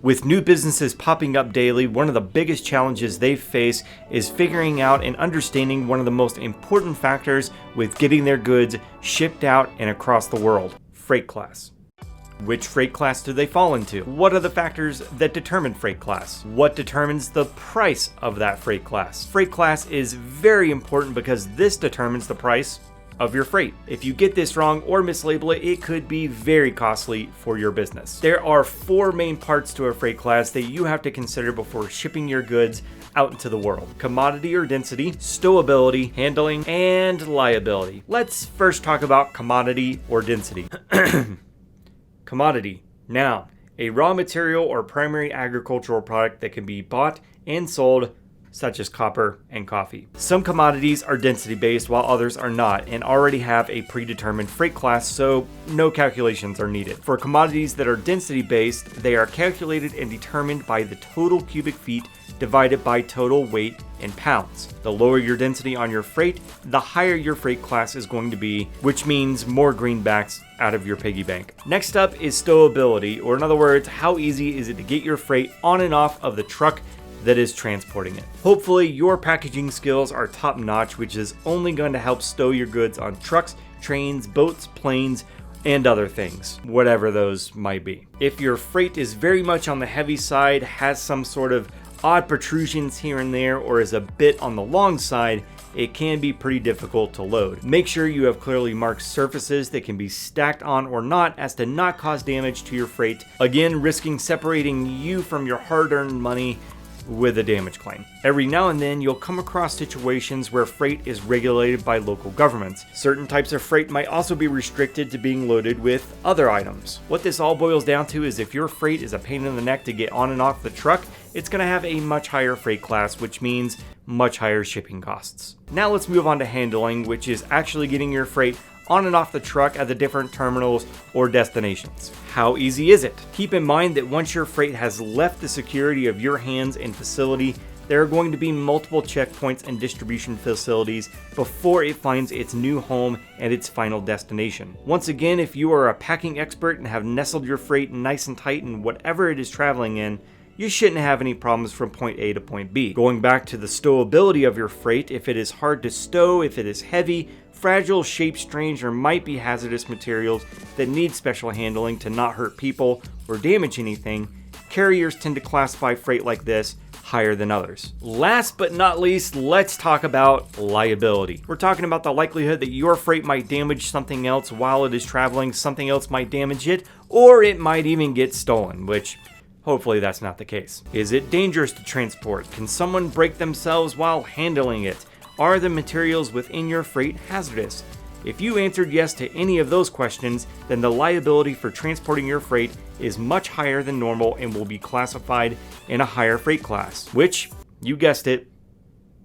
With new businesses popping up daily, one of the biggest challenges they face is figuring out and understanding one of the most important factors with getting their goods shipped out and across the world: freight class. Which freight class do they fall into? What are the factors that determine freight class? What determines the price of that freight class? Freight class is very important because this determines the price of your freight. If you get this wrong or mislabel it, it could be very costly for your business. There are 4 main parts to a freight class that you have to consider before shipping your goods out into the world: commodity or density, stowability, handling, and liability. Let's first talk about commodity or density. Commodity. Now, a raw material or primary agricultural product that can be bought and sold, such as copper and coffee. Some commodities are density based while others are not and already have a predetermined freight class, so no calculations are needed. For commodities that are density based, they are calculated and determined by the total cubic feet divided by total weight in pounds. The lower your density on your freight, the higher your freight class is going to be, which means more greenbacks out of your piggy bank. Next up is stowability, or in other words, how easy is it to get your freight on and off of the truck that is transporting it. Hopefully your packaging skills are top notch, which is only going to help stow your goods on trucks, trains, boats, planes, and other things, whatever those might be. If your freight is very much on the heavy side, has some sort of odd protrusions here and there, or is a bit on the long side, it can be pretty difficult to load. Make sure you have clearly marked surfaces that can be stacked on or not, as to not cause damage to your freight, again risking separating you from your hard-earned money with a damage claim. Every now and then you'll come across situations where freight is regulated by local governments. Certain types of freight might also be restricted to being loaded with other items. What this all boils down to is if your freight is a pain in the neck to get on and off the truck, it's going to have a much higher freight class, which means much higher shipping costs. Now let's move on to handling, which is actually getting your freight on and off the truck at the different terminals or destinations. How easy is it? Keep in mind that once your freight has left the security of your hands and facility, there are going to be multiple checkpoints and distribution facilities before it finds its new home and its final destination. Once again, if you are a packing expert and have nestled your freight nice and tight in whatever it is traveling in, you shouldn't have any problems from point A to point B. Going back to the stowability of your freight, if it is hard to stow, if it is heavy, fragile, shaped strange, or might be hazardous materials that need special handling to not hurt people or damage anything, carriers tend to classify freight like this higher than others. Last but not least, let's talk about liability. We're talking about the likelihood that your freight might damage something else while it is traveling, something else might damage it, or it might even get stolen, which hopefully that's not the case. Is it dangerous to transport? Can someone break themselves while handling it? Are the materials within your freight hazardous? If you answered yes to any of those questions, then the liability for transporting your freight is much higher than normal and will be classified in a higher freight class, which, you guessed it,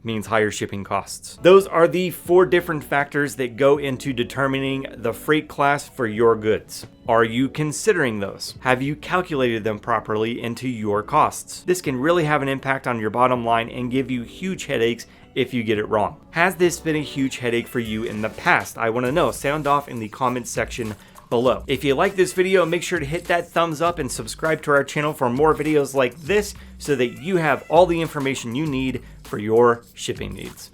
means higher shipping costs. Those are the 4 different factors that go into determining the freight class for your goods. Are you considering those? Have you calculated them properly into your costs? This can really have an impact on your bottom line and give you huge headaches if you get it wrong. Has this been a huge headache for you in the past? I want to know. Sound off in the comments section below. If you like this video, make sure to hit that thumbs up and subscribe to our channel for more videos like this so that you have all the information you need for your shipping needs.